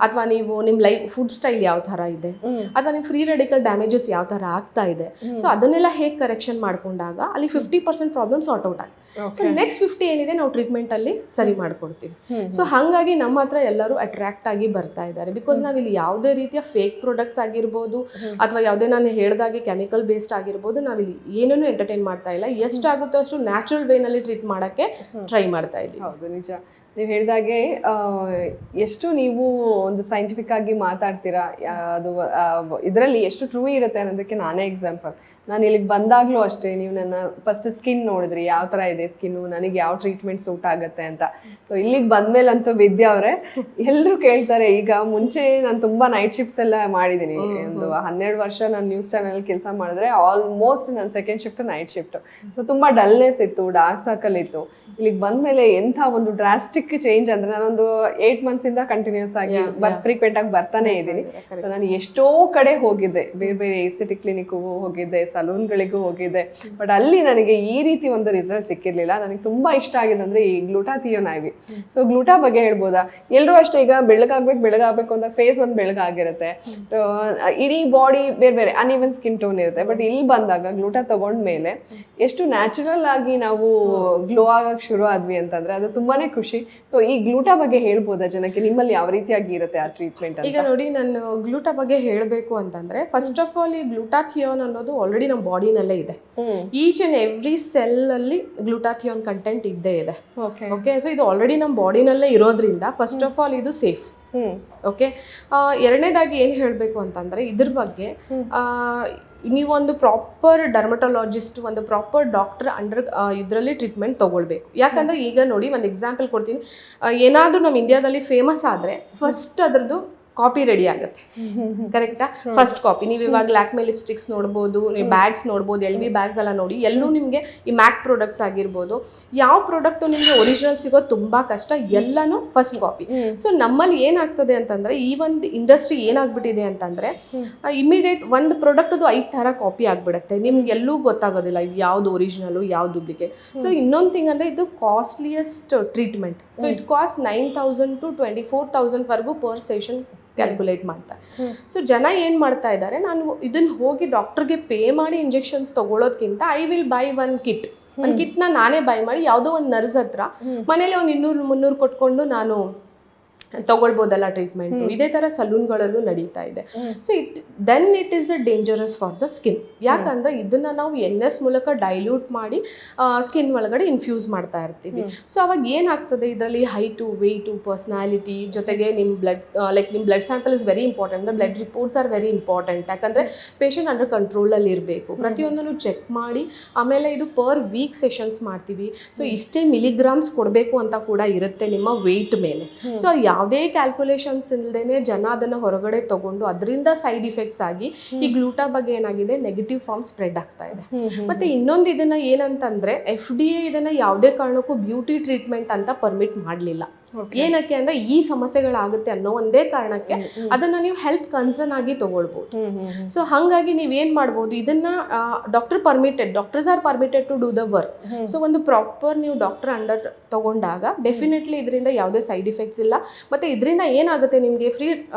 ಅಥವಾ ನೀವು ನಿಮ್ಮ ಫುಡ್ ಸ್ಟೈಲ್ ಯಾವ ಥರ ಇದೆ, ಅಥವಾ ನಿಮ್ಮ ಫ್ರೀ ರೆಡಿಕಲ್ ಡ್ಯಾಮೇಜಸ್ ಯಾವ ಥರ ಆಗ್ತಾ ಇದೆ. ಸೊ ಅದನ್ನೆಲ್ಲ ಹೇಗೆ ಕರೆಕ್ಷನ್ ಮಾಡ್ಕೊಂಡಾಗ ಅಲ್ಲಿ 50% ಪ್ರಾಬ್ಲಮ್ ಸಾರ್ಟ್ ಔಟ್ ಆಗುತ್ತೆ. ಸೊ ನೆಕ್ಸ್ಟ್ 50 ಏನಿದೆ ನಾವು ಟ್ರೀಟ್ಮೆಂಟಲ್ಲಿ ಸರಿ ಮಾಡ್ಕೊಡ್ತೀವಿ. ಸೊ ಹಾಗಾಗಿ ನಮ್ಮ ಹತ್ರ ಎಲ್ಲರೂ ಅಟ್ರಾಕ್ಟ್ ಆಗಿ ಬರ್ತಾ ಇದ್ದಾರೆ. ಬಿಕಾಸ್ ನಾವಿಲ್ಲಿ ಯಾವುದೇ ರೀತಿಯ ಫೇಕ್ ಪ್ರಾಡಕ್ಟ್ಸ್ ಆಗಿರ್ಬೋದು, ಅಥವಾ ಯಾವುದೇ ನಾನು ಹೇಳ್ದಾಗೆ ಕೆಮಿಕಲ್ ಬೇಸ್ಡ್ ಆಗಿರ್ಬೋದು, ನಾವಿಲ್ಲಿ ಏನನ್ನೂ ಎಂಟರ್ಟೈನ್ ಮಾಡ್ತಾ ಇಲ್ಲ. ಎಷ್ಟಾಗುತ್ತೋ ಅಷ್ಟು ನ್ಯಾಚುರಲ್ ವೇನಲ್ಲಿ ಟ್ರೀಟ್ ಮಾಡೋಕ್ಕೆ ಟ್ರೈ ಮಾಡ್ತಾ ಇದ್ದೀವಿ. ಹೌದು, ನಿಜ. ನೀವು ಹೇಳಿದಾಗೆ ಎಷ್ಟು ನೀವು ಒಂದು ಸೈಂಟಿಫಿಕ್ ಆಗಿ ಮಾತಾಡ್ತೀರಾ, ಅದು ಇದರಲ್ಲಿ ಎಷ್ಟು ಟ್ರೂ ಇರುತ್ತೆ ಅನ್ನೋದಕ್ಕೆ ನಾನೇ ಎಕ್ಸಾಂಪಲ್. ನಾನು ಇಲ್ಲಿಗೆ ಬಂದಾಗಲೂ ಅಷ್ಟೇ, ನೀವು ನನ್ನ ಫಸ್ಟ್ ಸ್ಕಿನ್ ನೋಡಿದ್ರಿ, ಯಾವ ಥರ ಇದೆ ಸ್ಕಿನ್ನು, ನನಗೆ ಯಾವ ಟ್ರೀಟ್ಮೆಂಟ್ ಸೂಟ್ ಆಗುತ್ತೆ ಅಂತ. ಸೊ ಇಲ್ಲಿಗೆ ಬಂದಮೇಲಂತೂ ವಿದ್ಯಾ ಅವರೇ ಎಲ್ಲರೂ ಕೇಳ್ತಾರೆ. ಈಗ ಮುಂಚೆ ನಾನು ತುಂಬ ನೈಟ್ ಶಿಫ್ಟ್ಸ್ ಎಲ್ಲ ಮಾಡಿದ್ದೀನಿ. ಒಂದು 12 ವರ್ಷ ನಾನು ನ್ಯೂಸ್ ಚಾನಲ್ ಕೆಲಸ ಮಾಡಿದ್ರೆ ಆಲ್ಮೋಸ್ಟ್ ನನ್ನ second shift night shift. So ತುಂಬ ಡಲ್ನೆಸ್ ಇತ್ತು, ಡಾರ್ಕ್ ಸರ್ಕಲ್ ಇತ್ತು. ಇಲ್ಲಿಗೆ ಬಂದಮೇಲೆ ಎಂಥ ಒಂದು ಡ್ರಾಸ್ಟಿಕ್ ಚೇಂಜ್ ಅಂದರೆ, ನಾನೊಂದು 8 months ಕಂಟಿನ್ಯೂಸ್ ಆಗಿ ಫ್ರೀಕ್ವೆಂಟ್ ಆಗಿ ಬರ್ತಾನೆ ಇದ್ದೀನಿ. ಸೊ ನಾನು ಎಷ್ಟೋ ಕಡೆ ಹೋಗಿದ್ದೆ, ಬೇರೆ ಬೇರೆ ಎಸ್ಥೆಟಿಕ್ ಕ್ಲಿನಿಕ್ಗೂ ಹೋಗಿದ್ದೆ, ಸಲೂನ್ಗಳಿಗೂ ಹೋಗಿದ್ದೆ. ಬಟ್ ಅಲ್ಲಿ ನನಗೆ ಈ ರೀತಿ ಒಂದು ರಿಸಲ್ಟ್ ಸಿಕ್ಕಿರ್ಲಿಲ್ಲ. ನನಗೆ ತುಂಬಾ ಇಷ್ಟ ಆಗಿದೆ ಅಂದ್ರೆ ಈ ಗ್ಲೂಟಾಥಿಯೋನ್ IV. ಸೊ ಗ್ಲೂಟಾ ಬಗ್ಗೆ ಹೇಳ್ಬೋದಾ? ಎಲ್ಲರೂ ಅಷ್ಟೇ, ಈಗ ಬೆಳಗಾಗಬೇಕು ಅಂತ ಫೇಸ್ ಒಂದು ಬೆಳಗಾಗಿರುತ್ತೆ, ಇಡೀ ಬಾಡಿ ಬೇರೆ ಬೇರೆ ಅನ್ಇವನ್ ಸ್ಕಿನ್ ಟೋನ್ ಇರುತ್ತೆ. ಬಟ್ ಇಲ್ಲಿ ಬಂದಾಗ ಗ್ಲೂಟಾ ತಗೊಂಡ್ಮೇಲೆ ಎಷ್ಟು ನ್ಯಾಚುರಲ್ ಆಗಿ ನಾವು ಗ್ಲೋ ಆಗಕ್ಕೆ ಶುರು ಆದ್ವಿ ಅಂತಂದ್ರೆ ಅದು ತುಂಬಾನೇ ಖುಷಿ. ಸೊ ಈ ಗ್ಲೂಟಾ ಬಗ್ಗೆ ಹೇಳ್ಬೋದಾ ಜನಕ್ಕೆ, ನಿಮ್ಮಲ್ಲಿ ಯಾವ ರೀತಿಯಾಗಿ ಇರುತ್ತೆ ಆ ಟ್ರೀಟ್ಮೆಂಟ್? ಈಗ ನೋಡಿ, ನಾನು ಗ್ಲೂಟಾ ಬಗ್ಗೆ ಹೇಳಬೇಕು ಅಂತಂದ್ರೆ ಫಸ್ಟ್ ಆಫ್ ಆಲ್ ಈ ಗ್ಲೂಟಾಥಿಯೋನ್ ಅನ್ನೋದು ಆಲ್ರೆಡಿ ನಮ್ಮ ಬಾಡಿನಲ್ಲೇ ಇದೆ. ಈಚ್ ಅಂಡ್ ಎವ್ರಿ ಸೆಲ್ ಅಲ್ಲಿ ಗ್ಲೂಟಾಥಿಯೋನ್ ಕಂಟೆಂಟ್ ಇದ್ದೇ ಇದೆ. ಓಕೆ, ಸೊ ಇದು ಆಲ್ರೆಡಿ ನಮ್ಮ ಬಾಡಿನಲ್ಲೇ ಇರೋದ್ರಿಂದ ಫಸ್ಟ್ ಆಫ್ ಆಲ್ ಇದು ಸೇಫ್. ಓಕೆ, ಎರಡನೇದಾಗಿ ಏನು ಹೇಳಬೇಕು ಅಂತಂದರೆ ಇದ್ರ ಬಗ್ಗೆ ನೀವೊಂದು ಪ್ರಾಪರ್ ಡರ್ಮಟೊಲಾಜಿಸ್ಟ್, ಒಂದು ಪ್ರಾಪರ್ ಡಾಕ್ಟರ್ ಅಂಡರ್ ಇದರಲ್ಲಿ ಟ್ರೀಟ್ಮೆಂಟ್ ತೊಗೊಳ್ಬೇಕು. ಯಾಕಂದರೆ ಈಗ ನೋಡಿ, ಒಂದು ಎಕ್ಸಾಂಪಲ್ ಕೊಡ್ತೀನಿ. ಏನಾದರೂ ನಮ್ಮ ಇಂಡಿಯಾದಲ್ಲಿ ಫೇಮಸ್ ಆದರೆ ಫಸ್ಟ್ ಅದರದ್ದು ಕಾಪಿ ರೆಡಿ ಆಗುತ್ತೆ, ಕರೆಕ್ಟಾ? First copy. ನೀವು ಇವಾಗ ಲ್ಯಾಕ್ಮೆ ಲಿಪ್ಸ್ಟಿಕ್ಸ್ ನೋಡ್ಬೋದು, ನೀವು ಬ್ಯಾಗ್ಸ್ ನೋಡ್ಬೋದು, LV ಬ್ಯಾಗ್ಸ್ ಎಲ್ಲ ನೋಡಿ, ಎಲ್ಲೂ ನಿಮಗೆ ಈ ಮ್ಯಾಕ್ ಪ್ರಾಡಕ್ಟ್ಸ್ ಆಗಿರ್ಬೋದು, ಯಾವ ಪ್ರಾಡಕ್ಟು ನಿಮಗೆ ಒರಿಜಿನಲ್ ಸಿಗೋದು ತುಂಬ ಕಷ್ಟ, ಎಲ್ಲನೂ ಫಸ್ಟ್ ಕಾಪಿ. ಸೊ ನಮ್ಮಲ್ಲಿ ಏನಾಗ್ತದೆ ಅಂತಂದರೆ, ಈ ಒಂದು ಇಂಡಸ್ಟ್ರಿ ಏನಾಗ್ಬಿಟ್ಟಿದೆ ಅಂತಂದರೆ ಇಮಿಡಿಯೇಟ್ ಒಂದು ಪ್ರಾಡಕ್ಟದು 5 ಥರ ಕಾಪಿ ಆಗಿಬಿಡುತ್ತೆ, ನಿಮ್ಗೆ ಎಲ್ಲೂ ಗೊತ್ತಾಗೋದಿಲ್ಲ ಇದು ಯಾವುದು ಒರಿಜಿನಲು ಯಾವ್ದು ಡೂಪ್ಲಿಕೇಟ್. ಸೊ ಇನ್ನೊಂದು ಥಿಂಗ್ ಅಂದರೆ ಇದು costliest treatment. So it cost 9,000 to 24,000 ವರೆಗೂ ಪರ್ ಸೆಷನ್ ಕ್ಯಾಲ್ಕುಲೇಟ್ ಮಾಡ್ತಾರೆ. ಸೊ ಜನ ಏನು ಮಾಡ್ತಾ ಇದ್ದಾರೆ, ನಾನು ಇದನ್ನು ಹೋಗಿ ಡಾಕ್ಟರ್ಗೆ ಪೇ ಮಾಡಿ ಇಂಜೆಕ್ಷನ್ಸ್ ತೊಗೊಳೋದ್ಕಿಂತ ಐ ವಿಲ್ ಬೈ ಒಂದು ಕಿಟ್ನ ನಾನೇ ಬೈ ಮಾಡಿ ಯಾವುದೋ ಒಂದು ನರ್ಸ್ ಹತ್ರ ಮನೇಲಿ ಒಂದು 200-300 ಕೊಟ್ಕೊಂಡು ನಾನು ತಗೊಳ್ಬೋದಲ್ಲ ಟ್ರೀಟ್ಮೆಂಟು. ಇದೇ ಥರ ಸಲೂನ್ಗಳಲ್ಲೂ ನಡೀತಾ ಇದೆ. So it is dangerous for the skin. ಯಾಕಂದರೆ ಇದನ್ನು ನಾವು NS ಮೂಲಕ ಡೈಲ್ಯೂಟ್ ಮಾಡಿ ಸ್ಕಿನ್ ಒಳಗಡೆ ಇನ್ಫ್ಯೂಸ್ ಮಾಡ್ತಾ ಇರ್ತೀವಿ. ಸೊ ಅವಾಗ ಏನಾಗ್ತದೆ, ಇದರಲ್ಲಿ ಹೈಟು, ವೆಯ್ಟು, ಪರ್ಸ್ನಾಲಿಟಿ ಜೊತೆಗೆ ನಿಮ್ಮ ನಿಮ್ಮ blood sample is very important. Blood reports are very important. ಯಾಕಂದರೆ ಪೇಷಂಟ್ ಅಂಡರ್ ಕಂಟ್ರೋಲಲ್ಲಿ ಇರಬೇಕು. ಪ್ರತಿಯೊಂದನ್ನು ಚೆಕ್ ಮಾಡಿ ಆಮೇಲೆ ಇದು ಪರ್ ವೀಕ್ ಸೆಷನ್ಸ್ ಮಾಡ್ತೀವಿ. ಸೊ ಇಷ್ಟೇ ಮಿಲಿಗ್ರಾಮ್ಸ್ ಕೊಡಬೇಕು ಅಂತ ಕೂಡ ಇರುತ್ತೆ ನಿಮ್ಮ ವೆಯ್ಟ್ ಮೇಲೆ. ಸೊ ಯಾವುದೇ ಕ್ಯಾಲ್ಕುಲೇಷನ್ಸ್ ಇಲ್ಲದೇನೆ ಜನ ಅದನ್ನು ಹೊರಗಡೆ ತಗೊಂಡು ಅದರಿಂದ ಸೈಡ್ ಇಫೆಕ್ಟ್ಸ್ ಆಗಿ ಈ ಗ್ಲೂಟಾ ಬಗ್ಗೆ ಏನಾಗಿದೆ, ನೆಗೆಟಿವ್ ಫಾರ್ಮ್ ಸ್ಪ್ರೆಡ್ ಆಗ್ತಾ ಇದೆ. ಮತ್ತೆ ಇನ್ನೊಂದು ಇದನ್ನ ಏನಂತಂದ್ರೆ FDA ಇದನ್ನ ಯಾವುದೇ ಕಾರಣಕ್ಕೂ ಬ್ಯೂಟಿ ಟ್ರೀಟ್ಮೆಂಟ್ ಅಂತ ಪರ್ಮಿಟ್ ಮಾಡಲಿಲ್ಲ. ಏನಕ್ಕೆ ಅಂದ್ರೆ ಈ ಸಮಸ್ಯೆಗಳಾಗುತ್ತೆ ಅನ್ನೋ ಒಂದೇ ಕಾರಣಕ್ಕೆ ಅದನ್ನ ನೀವು ಹೆಲ್ತ್ ಕನ್ಸರ್ನ್ ಆಗಿ ತಗೊಳ್ಬಹುದು. ಸೊ ಹಾಗಾಗಿ ನೀವೇನ್ ಮಾಡ್ಬೋದು, ಇದನ್ನ doctors are permitted to do the work. So ಒಂದು ಪ್ರಾಪರ್ ನೀವು ಡಾಕ್ಟರ್ ಅಂಡರ್ ತಗೊಂಡಾಗ ಡೆಫಿನೆಟ್ಲಿ ಇದರಿಂದ ಯಾವುದೇ ಸೈಡ್ ಇಫೆಕ್ಟ್ಸ್ ಇಲ್ಲ. ಮತ್ತೆ ಇದರಿಂದ ಏನಾಗುತ್ತೆ, ನಿಮಗೆ ಫ್ರೀ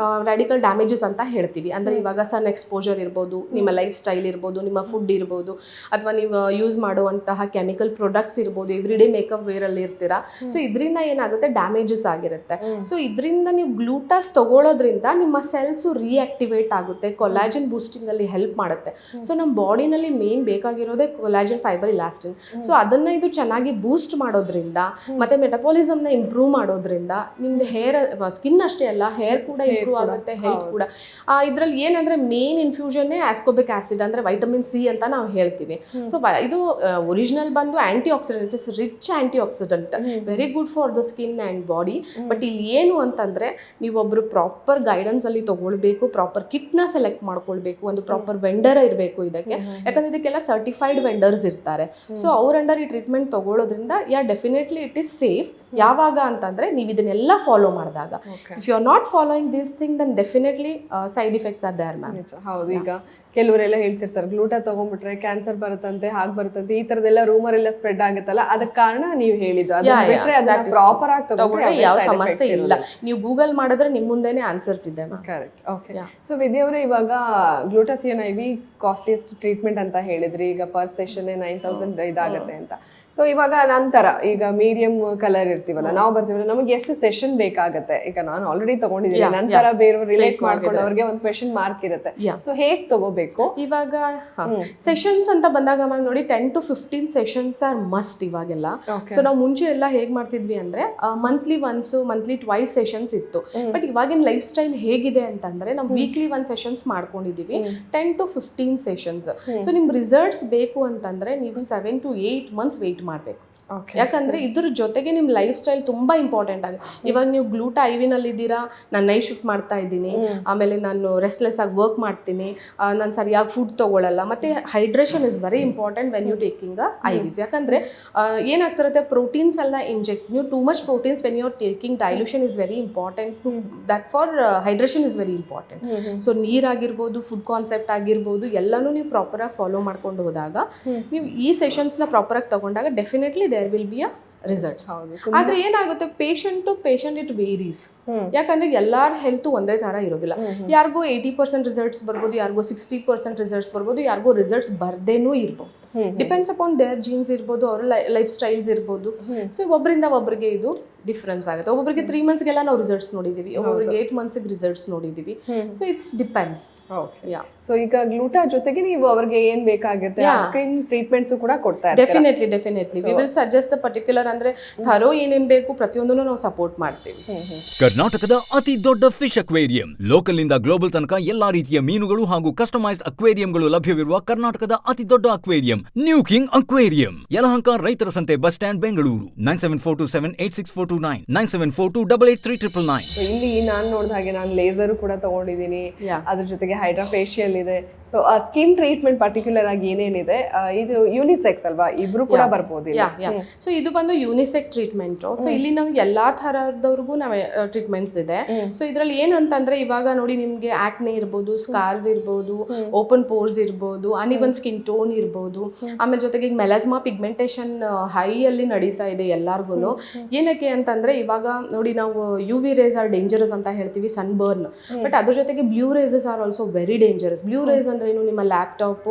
ರ್ಯಾಡಿಕಲ್ ಡ್ಯಾಮೇಜಸ್ ಅಂತ ಹೇಳ್ತೀವಿ. ಅಂದ್ರೆ ಇವಾಗ ಸನ್ ಎಕ್ಸ್ಪೋಜರ್ ಇರ್ಬೋದು, ನಿಮ್ಮ ಲೈಫ್ ಸ್ಟೈಲ್ ಇರ್ಬೋದು, ನಿಮ್ಮ ಫುಡ್ ಇರ್ಬೋದು, ಅಥವಾ ನೀವು ಯೂಸ್ ಮಾಡುವಂತಹ ಕೆಮಿಕಲ್ ಪ್ರಾಡಕ್ಟ್ಸ್ ಇರ್ಬೋದು, ಎವ್ರಿಡೇ ಮೇಕಪ್ ವೇರ್ ಅಲ್ಲಿ ಇರ್ತೀರಾ. ಸೊ ಇದರಿಂದ ಏನಾಗುತ್ತೆ, ಡ್ಯಾಮೇಜಸ್ ಆಗಿರುತ್ತೆ. ಸೊ ಇದರಿಂದ ನೀವು ಗ್ಲೂಟಾಸ್ ತಗೊಳ್ಳೋದ್ರಿಂದ ನಿಮ್ಮ ಸೆಲ್ಸ್ ರಿಯಾಕ್ಟಿವೇಟ್ ಆಗುತ್ತೆ, ಕೊಲಾಜನ್ ಬೂಸ್ಟಿಂಗ್ ಅಲ್ಲಿ ಹೆಲ್ಪ್ ಮಾಡುತ್ತೆ. ಸೊ ನಮ್ಮ ಬಾಡಿನಲ್ಲಿ ಮೇನ್ ಬೇಕಾಗಿರೋದೇ ಕೊಲಾಜನ್ ಫೈಬರ್ ಇಲಾಸ್ಟಿನ್. ಸೊ ಅದನ್ನ ಇದು ಚೆನ್ನಾಗಿ ಬೂಸ್ಟ್ ಮಾಡೋದ್ರಿಂದ ಮತ್ತೆ ಮೆಟಬಾಲಿಸಮ್ನ ಇಂಪ್ರೂವ್ ಮಾಡೋದ್ರಿಂದ ನಿಮ್ದು ಸ್ಕಿನ್ ಅಷ್ಟೇ ಅಲ್ಲ, ಹೇರ್ ಕೂಡ ಇಂಪ್ರೂವ್ ಆಗುತ್ತೆ, ಹೆಲ್ತ್ ಕೂಡ. ಇದರಲ್ಲಿ ಏನಂದ್ರೆ ಮೇನ್ ಇನ್ಫ್ಯೂಷನ್ನೇ ಆಸ್ಕೋಬಿಕ್ ಆಸಿಡ್ ಅಂದ್ರೆ ವೈಟಮಿನ್ C ಅಂತ ನಾವು ಹೇಳ್ತೀವಿ. ಸೊ ಇದು ಒರಿಜಿನಲ್ ಬಂದು antioxidant, it is rich antioxidant, very good for the skin and body. But ಇಲ್ಲಿ ಏನು ಅಂತಂದರೆ, ನೀವೊಬ್ಬರು ಪ್ರಾಪರ್ ಗೈಡೆನ್ಸ್ ಅಲ್ಲಿ ತಗೊಳ್ಬೇಕು, ಪ್ರಾಪರ್ ಕಿಟ್ನ ಸೆಲೆಕ್ಟ್ ಮಾಡ್ಕೊಳ್ಬೇಕು, ಒಂದು ಪ್ರಾಪರ್ ವೆಂಡರ್ ಇರಬೇಕು ಇದಕ್ಕೆ. ಯಾಕಂದ್ರೆ ಇದಕ್ಕೆಲ್ಲ ಸರ್ಟಿಫೈಡ್ ವೆಂಡರ್ಸ್ ಇರ್ತಾರೆ. ಸೊ ಅವ್ರ ಅಂಡರ್ ಈ ಟ್ರೀಟ್ಮೆಂಟ್ ತಗೊಳ್ಳೋದ್ರಿಂದ ಡೆಫಿನೆಟ್ಲಿ ಇಟ್ ಈಸ್ ಸೇಫ್. ಯಾವಾಗ ಅಂತಂದ್ರೆ ನೀವು ಇದನ್ನೆಲ್ಲ ಫಾಲೋ ಮಾಡಿದಾಗ. If you are not following this thing then definitely side effects are there ma'am. ಹೌದು, ಈಗ ಕೆಲವರೆಲ್ಲ ಹೇಳ್ತಿರ್ತಾರೆ ಗ್ಲೂಟಾ ತಗೊಂಡ್ಬಿಟ್ರೆ ಕ್ಯಾನ್ಸರ್ ಬರುತ್ತಂತೆ, ಹಾಗೆ ಬರುತ್ತಂತೆ, ಈ ತರದೆಲ್ಲ ರೂಮರ್ ಎಲ್ಲ ಸ್ಪ್ರೆಡ್ ಆಗುತ್ತಲ್ಲ, ಅದಕ್ಕೆ ಕಾರಣ ನೀವು ಹೇಳಿದ್ದು ಪ್ರಾಪರ್ ಆಗಿ ತಗೊಂಡ್ರೆ ಯಾವ ಸಮಸ್ಯೆ ಇಲ್ಲ. ನೀವು ಗೂಗಲ್ ಮಾಡಿದ್ರೆ ನಿಮ್ಮ ಮುಂದೆನೆ ಆನ್ಸರ್ಸ್ ಇದೆ. ಕರೆಕ್ಟ್. ಓಕೆ. ಸೊ ವಿದ್ಯಾವ್ರೆ, ಇವಾಗ ಗ್ಲೂಟಾಥಿಯೋನ್ IV ಕಾಸ್ಟ್ಲಿಯೆಸ್ಟ್ ಟ್ರೀಟ್ಮೆಂಟ್ ಅಂತ ಹೇಳಿದ್ರಿ. ಈಗ ಪರ್ ಸೆಷನ್ 9,000 ಇದಾಗತ್ತೆ ಅಂತ. ಸೊ ಇವಾಗ ನಂತರ ಈಗ ಮೀಡಿಯಂ ಕಲರ್ ಇರ್ತೀವಲ್ಲ, ನಾವು ಬರ್ತೀವಲ್ಲ, ನಮಗೆ ಎಷ್ಟು ಸೆಷನ್ ಬೇಕಾಗತ್ತೆ? ಈಗ ನಾನು ಆಲ್ರೆಡಿ ತಗೊಂಡಿದ್ದೀನಿ, ನಂತರ ಬೇರೆಯವ್ರು ರಿಲೇಟ್ ಮಾಡ್ಕೊಂಡು ಅವ್ರಿಗೆ ಒಂದು ಕ್ವೆಶ್ಚನ್ ಮಾರ್ಕ್ ಇರುತ್ತೆ. ಸೊ ಹೇಗೆ ತಗೋಬೇಕು? ಇವಾಗ ಸೆಷನ್ಸ್ ಅಂತ ಬಂದಾಗ ಮ್ಯಾಮ್ ನೋಡಿ, 10 to 15 ಸೆಷನ್ಸ್ ಆರ್ ಮಸ್ಟ್ ಇವಾಗೆಲ್ಲ. ಸೊ ನಾವು ಮುಂಚೆ ಎಲ್ಲ ಹೇಗ್ ಮಾಡ್ತಿದ್ವಿ ಅಂದ್ರೆ monthly once, monthly twice sessions ಇತ್ತು. ಬಟ್ ಇವಾಗಿನ ಲೈಫ್ ಸ್ಟೈಲ್ ಹೇಗಿದೆ ಅಂತಂದ್ರೆ ನಾವು ವೀಕ್ಲಿ 1 ಸೆಷನ್ಸ್ ಮಾಡ್ಕೊಂಡಿದೀವಿ, 10 to 15 ಸೆಷನ್ಸ್. ಸೊ ನಿಮ್ ರಿಸಲ್ಟ್ಸ್ ಬೇಕು ಅಂತಂದ್ರೆ ನೀವು 7 to 8 months ವೇಟ್ ಮಾಡಬೇಕು. ಯಾಕಂದ್ರೆ ಇದ್ರ ಜೊತೆಗೆ ನಿಮ್ಮ ಲೈಫ್ ಸ್ಟೈಲ್ ತುಂಬಾ ಇಂಪಾರ್ಟೆಂಟ್ ಆಗುತ್ತೆ. ಇವಾಗ ನೀವು ಗ್ಲೂಟಾ IV ಇದ್ದೀರಾ, ನಾನು ನೈಟ್ ಶಿಫ್ಟ್ ಮಾಡ್ತಾ ಇದ್ದೀನಿ, ಆಮೇಲೆ ನಾನು ರೆಸ್ಟ್ಲೆಸ್ ಆಗಿ ವರ್ಕ್ ಮಾಡ್ತೀನಿ, ನಾನು ಸರಿಯಾಗಿ ಫುಡ್ ತಗೊಳ್ಳಲ್ಲ, ಮತ್ತೆ hydration is very important when you taking IVs. ಯಾಕಂದ್ರೆ ಏನಾಗ್ತಿರುತ್ತೆ, ಪ್ರೋಟೀನ್ಸ್ ಎಲ್ಲ ಇಂಜೆಕ್ಟ್, ನೀವು too much proteins when you are taking, dilution is very important. That for hydration is very important. So ನೀರಾಗಿರ್ಬೋದು, ಫುಡ್ ಕಾನ್ಸೆಪ್ಟ್ ಆಗಿರ್ಬೋದು, ಎಲ್ಲನೂ ನೀವು ಪ್ರಾಪರಾಗಿ ಫಾಲೋ ಮಾಡ್ಕೊಂಡು ಹೋದಾಗ, ನೀವು ಈ ಸೆಷನ್ಸ್ನ ಪ್ರಾಪರಾಗಿ ತಗೊಂಡಾಗ definitely there will be a results. ಆದ್ರೆ ಏನಾಗುತ್ತೆ, patient to patient it varies. ಯಾಕಂದ್ರೆ ಎಲ್ಲಾರ ಹೆಲ್ತ್ ಒಂದೇ ತರ ಇರೋದಿಲ್ಲ. ಯಾರಿಗೂ 80% ರಿಸಲ್ಟ್ಸ್ ಬರ್ಬೋದು, ಯಾರಿಗೂ 60% ರಿಸಲ್ಟ್ಸ್ ಬರ್ಬೋದು, ಯಾರಿಗೂ ರಿಸಲ್ಟ್ಸ್ ಬರ್ದೇನೂ ಇರ್ಬೋದು. ಡಿಪೆಂಡ್ಸ್ ಅಪಾನ್ ದೇರ್ ಜೀನ್ಸ್ ಇರ್ಬೋದು, ಅವ್ರ ಲೈಫ್ ಸ್ಟೈಲ್ಸ್ ಇರ್ಬೋದು. ಸೊ ಒಬ್ಬರಿಂದ ಒಬ್ಬರಿಗೆ ಇದು ಡಿಫ್ರೆನ್ಸ್ ಆಗುತ್ತೆ. ಒಬ್ಬೊಬ್ಬರಿಗೆ 3 ಮಂತ್ಸ್ಗೆಲ್ಲ ನಾವು ರಿಸಲ್ಟ್ಸ್ ನೋಡಿದ್ದೀವಿ, ಒಬ್ಬೊಬ್ಬರಿಗೆ 8 ಮಂತ್ಸಿಗೆ ರಿಸಲ್ಟ್ಸ್ ನೋಡಿದ್ದೀವಿ. So it's depends. Yeah. So ಈಗ ಗ್ಲೂಟಾ ಜೊತೆಗೆ ನೀವು ಅವ್ರಿಗೆ ಏನ್ ಬೇಕಾಗುತ್ತೆ ಸ್ಕಿನ್ ಟ್ರೀಟ್ಮೆಂಟ್ಸ್ ಕೂಡ ಕೊಡ್ತಾ ಇರ್ತೀರಾ? Definitely we will suggest the particular ಅಂದ್ರೆ ಥರೋ ಏನೇನ್ ಬೇಕು ಪ್ರತಿಯೊಂದನ್ನು ನಾವು ಸಪೋರ್ಟ್ ಮಾಡ್ತೀವಿ. ಕರ್ನಾಟಕದ ಅತಿ ದೊಡ್ಡ ಫಿಶ್ ಅಕ್ವೇರಿಯಂ, ಲೋಕಲ್ ನಿಂದ ಗ್ಲೋಬಲ್ ತನಕ ಎಲ್ಲಾ ರೀತಿಯ ಮೀನುಗಳು ಹಾಗೂ ಕಸ್ಟಮೈಸ್ಡ್ ಅಕ್ವೇರಿಯಂಗಳು ಲಭ್ಯವಿರುವ ಕರ್ನಾಟಕದ ಅತಿ ದೊಡ್ಡ aquarium new king aquarium, Yelahanka ರೈತರ ಸಂತೆ ಬಸ್ ಸ್ಟ್ಯಾಂಡ್, ಬೆಂಗಳೂರು. 9742786429 9742883999. ಇಲ್ಲಿ ನಾನು ನೋಡಿದ ಹಾಗೆ ನಾನು ಲೇಸರ್ ಕೂಡ ತಗೊಂಡಿದ್ದೀನಿ, ಅದ್ರ ಜೊತೆಗೆ ಹೈಡ್ರಾಫೇಶಿಯಲ್ ಇದೆ. ಸೊ ಸ್ಕಿನ್ ಟ್ರೀಟ್ಮೆಂಟ್ ಪರ್ಟಿಕ್ಯುಲರ್ ಆಗಿ ಏನೇನಿದೆ, ಇದು ಯೂನಿಸೆಕ್ಸ್ ಅಲ್ವಾ, ಇಬ್ರು ಕೂಡ ಬರ್ಬೋದು? ಸೊ ಇದು ಬಂದು ಯೂನಿಸೆಕ್ ಟ್ರೀಟ್ಮೆಂಟ್. ಸೊ ಇಲ್ಲಿ ನಾವು ಎಲ್ಲಾ ತರದವ್ರಿಗೂ ನಾವು ಟ್ರೀಟ್ಮೆಂಟ್ಸ್ ಇದೆ. ಸೊ ಇದ್ರಲ್ಲಿ ಏನಂತಂದ್ರೆ ಇವಾಗ ನೋಡಿ ನಿಮ್ಗೆ ಆಕ್ನೆ ಇರ್ಬೋದು, ಸ್ಕಾರ್ಸ್ ಇರ್ಬೋದು, ಓಪನ್ ಪೋರ್ಸ್ ಇರ್ಬೋದು, ಅನ್ಇವನ್ ಸ್ಕಿನ್ ಟೋನ್ ಇರ್ಬೋದು, ಆಮೇಲೆ ಜೊತೆಗೆ ಈಗ ಮೆಲಾಸ್ಮಾ ಪಿಗ್ಮೆಂಟೇಷನ್ ಹೈ ಅಲ್ಲಿ ನಡೀತಾ ಇದೆ ಎಲ್ಲಾರ್ಗು. ಏನಕ್ಕೆ ಅಂತಂದ್ರೆ ಇವಾಗ ನೋಡಿ ನಾವು UV ರೇಸ್ ಆರ್ ಡೇಂಜರಸ್ ಅಂತ ಹೇಳ್ತೀವಿ, ಸನ್ ಬರ್ನ್, ಬಟ್ ಅದ್ರ ಜೊತೆಗೆ blue rays are also very dangerous. Blue rays ಅಂದ್ರೆ ಏನು, ನಿಮ್ಮ ಲ್ಯಾಪ್ಟಾಪ್,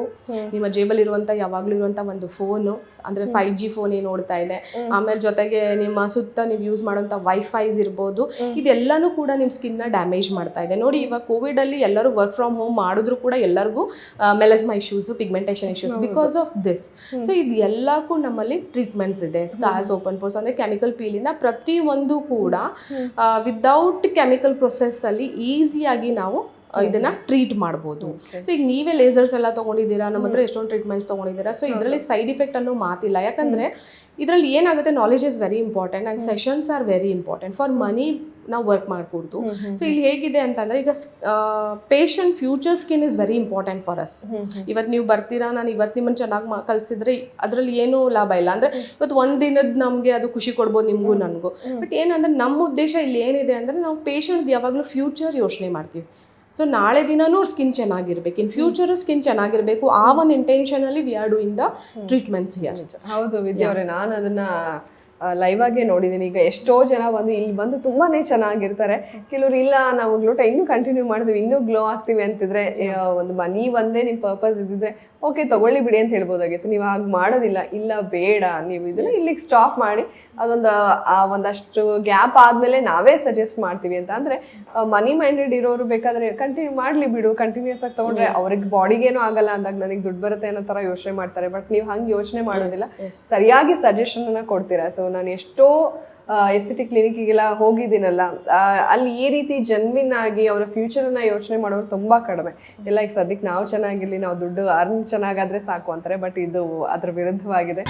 ನಿಮ್ಮ ಜೇಬಲ್ಲಿ ಇರುವಂತ ಯಾವಾಗ್ಲೂ ಇರುವಂತ ಒಂದು ಫೋನು, ಅಂದ್ರೆ 5G ಫೋನ್ ಏನು ನೋಡ್ತಾ ಇದೆ, ಆಮೇಲೆ ಜೊತೆಗೆ ನಿಮ್ಮ ಸುತ್ತ ನೀವು ಯೂಸ್ ಮಾಡುವಂತ ವೈಫೈಸ್ ಇರ್ಬೋದು, ಇದೆಲ್ಲಾನು ಕೂಡ ನಿಮ್ಮ ಸ್ಕಿನ್ ನ ಡ್ಯಾಮೇಜ್ ಮಾಡ್ತಾ ಇದೆ. ನೋಡಿ ಇವಾಗ ಕೋವಿಡ್ ಅಲ್ಲಿ ಎಲ್ಲರೂ ವರ್ಕ್ ಫ್ರಮ್ ಹೋಮ್ ಮಾಡಿದ್ರು ಕೂಡ ಎಲ್ಲರಿಗೂ melasma issues, pigmentation issues because of this. So ಇದು ಎಲ್ಲಕ್ಕೂ ನಮ್ಮಲ್ಲಿ ಟ್ರೀಟ್ಮೆಂಟ್ಸ್ ಇದೆ. ಸ್ಕಾರ್ಸ್, ಓಪನ್ ಪೋರ್ಸ್ ಅಂದ್ರೆ ಕೆಮಿಕಲ್ ಪೀಲ್ ಇಂದ ಪ್ರತಿ ಒಂದು ಕೂಡ ವಿದೌಟ್ ಕೆಮಿಕಲ್ ಪ್ರೊಸೆಸ್ ಅಲ್ಲಿ ಈಸಿಯಾಗಿ ನಾವು ಇದನ್ನ ಟ್ರೀಟ್ ಮಾಡ್ಬೋದು. ಸೊ ಈಗ ನೀವೇ ಲೇಸರ್ಸ್ ಎಲ್ಲ ತಗೊಂಡಿದ್ದೀರಾ, ನಮ್ಮ ಹತ್ರ ಎಷ್ಟೊಂದು ಟ್ರೀಟ್ಮೆಂಟ್ಸ್ ತಗೊಂಡಿದ್ದೀರಾ. ಸೊ ಇದರಲ್ಲಿ ಸೈಡ್ ಇಫೆಕ್ಟ್ ಅನ್ನೋ ಮಾತಿಲ್ಲ, ಯಾಕಂದ್ರೆ ಇದರಲ್ಲಿ ಏನಾಗುತ್ತೆ, knowledge is very important and sessions are very important. For money ನಾವು ವರ್ಕ್ ಮಾಡ್ಕೊಡ್ತು. ಸೊ ಇಲ್ಲಿ ಹೇಗಿದೆ ಅಂತಂದ್ರೆ ಈಗ patient future skin is very important for us. ಇವತ್ತು ನೀವು ಬರ್ತೀರಾ, ನಾನು ಇವತ್ತು ನಿಮ್ಮನ್ನು ಚೆನ್ನಾಗಿ ಕಲಿಸಿದ್ರೆ ಅದರಲ್ಲಿ ಏನೂ ಲಾಭ ಇಲ್ಲ. ಅಂದರೆ ಇವತ್ತು ಒಂದು ದಿನದ ನಮಗೆ ಅದು ಖುಷಿ ಕೊಡ್ಬೋದು ನಿಮಗೂ ನನಗೂ, ಬಟ್ ಏನಂದ್ರೆ ನಮ್ಮ ಉದ್ದೇಶ ಇಲ್ಲಿ ಏನಿದೆ ಅಂದರೆ ನಾವು ಪೇಷಂಟ್ ಯಾವಾಗಲೂ ಫ್ಯೂಚರ್ ಯೋಚನೆ ಮಾಡ್ತೀವಿ. ಸೊ ನಾಳೆ ದಿನನೂ ಸ್ಕಿನ್ ಚೆನ್ನಾಗಿರ್ಬೇಕು, ಇನ್ ಫ್ಯೂಚರು ಸ್ಕಿನ್ ಚೆನ್ನಾಗಿರ್ಬೇಕು, ಆ ಒಂದು ಇಂಟೆನ್ಷನಲ್ಲಿ we are doing the treatments here. ಹೌದು ವಿದ್ಯಾ ಅವರೇ, ನಾನು ಅದನ್ನ ಲೈವ್ ಆಗೇ ನೋಡಿದ್ದೀನಿ. ಈಗ ಎಷ್ಟೋ ಜನ ಬಂದು ಇಲ್ಲಿ ಬಂದು ತುಂಬಾನೇ ಚೆನ್ನಾಗಿರ್ತಾರೆ, ಕೆಲವರು ಇಲ್ಲ ನಾವು ಗ್ಲೂಟಾ ಇನ್ನೂ ಕಂಟಿನ್ಯೂ ಮಾಡಿದ್ವಿ, ಇನ್ನೂ ಗ್ಲೋ ಆಗ್ತೀವಿ ಅಂತಿದ್ರೆ ಒಂದು ನೀವು ಒಂದೇ ನಿಮ್ಮ ಪರ್ಪಸ್ ಇದ್ದಿದ್ರೆ ಓಕೆ ತಗೊಳ್ಳಿ ಬಿಡಿ ಅಂತ ಹೇಳ್ಬೋದಾಗಿತ್ತು. ನೀವು ಹಾಗೆ ಮಾಡೋದಿಲ್ಲ, ಇಲ್ಲ ಬೇಡ ನೀವು ಇದನ್ನ ಇಲ್ಲಿಗೆ ಸ್ಟಾಪ್ ಮಾಡಿ ಒಂದಷ್ಟು ಗ್ಯಾಪ್ ಆದ್ಮೇಲೆ ನಾವೇ ಸಜೆಸ್ಟ್ ಮಾಡ್ತೀವಿ ಅಂತ. ಅಂದ್ರೆ ಮನಿ ಮೈಂಡೆಡ್ ಇರೋರು ಬೇಕಾದ್ರೆ ಕಂಟಿನ್ಯೂ ಮಾಡ್ಲಿ ಬಿಡು, ಕಂಟಿನ್ಯೂಸ್ ಆಗಿ ತಗೊಂಡ್ರೆ ಅವ್ರಿಗೆ ಬಾಡಿಗೇನೂ ಆಗಲ್ಲ ಅಂದಾಗ ನನಗೆ ದುಡ್ಡು ಬರುತ್ತೆ ಅನ್ನೋ ತರ ಯೋಚನೆ ಮಾಡ್ತಾರೆ. ಬಟ್ ನೀವು ಹಂಗೆ ಯೋಚನೆ ಮಾಡೋದಿಲ್ಲ, ಸರಿಯಾಗಿ ಸಜೆಷನ್ ಅನ್ನ ಕೊಡ್ತೀರಾ. ಸೊ ನಾನು ಎಷ್ಟೋ ಎಸ್ಥೆಟಿಕ್ ಕ್ಲಿನಿಕ್ಗೆಲ್ಲ ಹೋಗಿದ್ದೀನಲ್ಲ, ಅಲ್ಲಿ ಈ ರೀತಿ ಜೆನ್ವಿನ್ ಆಗಿ ಅವರ ಫ್ಯೂಚರನ್ನ ಯೋಚನೆ ಮಾಡೋರು ತುಂಬಾ ಕಡಿಮೆ. ಎಲ್ಲ ಈಗ ಸದ್ಯಕ್ಕೆ ನಾವು ಚೆನ್ನಾಗಿರ್ಲಿ, ನಾವು ದುಡ್ಡು ಅರ್ನ್ ಚೆನ್ನಾಗಾದ್ರೆ ಸಾಕು ಅಂತಾರೆ, ಬಟ್ ಇದು ಅದ್ರ ವಿರುದ್ಧವಾಗಿದೆ.